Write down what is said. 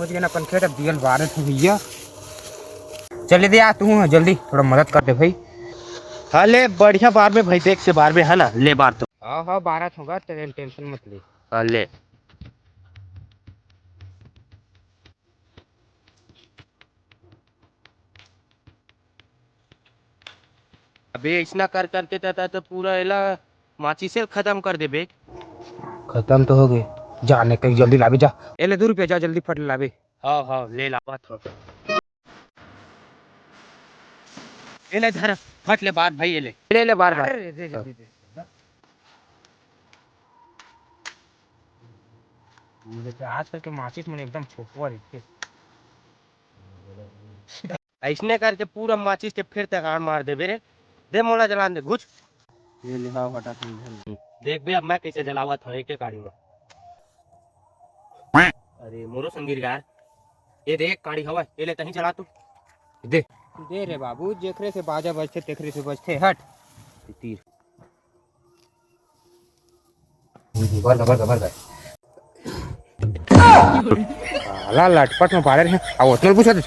पहुंच गए ना अपन खेत। अब दियल बारह थे भैया। चले दे आ तू जल्दी थोड़ा मदद कर दे भाई। हाँ ले बढ़िया बार में भाई, देख से बार में है ना, ले बार तो। हाँ हाँ 12 होगा, टेंशन मत ले। हाँ ले। अबे इतना कर करके तो पूरा एला माची से खत्म कर दे बे। खत्म तो हो गए। जाने कहीं जल्दी लावे जा। ए ले 2 रुपया जा जल्दी फट लावे। हाँ हाँ ले लावा तो। ये ले धर, फट ले बार भाई, ये ले ले ले बार बार। अरे दे जल्दी दे। मुझे आजकल के माचिस में एकदम छोटवा रहते। ऐसने करके पूरा माचिस के फिर तक आड़ मार दे बेरे। दे मोला जलान दे घुच। ये ले हाँ हटा देख बे अब मैं कैसे जलावा था एक गाड़ी में। अरे मोरो संगीर यार, ये देख गाड़ी हवा, ये ले तहीं चला तू। दे दे रे बाबू, जेकरे से बाजा बजते तेकरे से बजते। हट तीर बर गबर गबर गए। साला लटपट में पाड़े रहे। अब उतना पूछा था।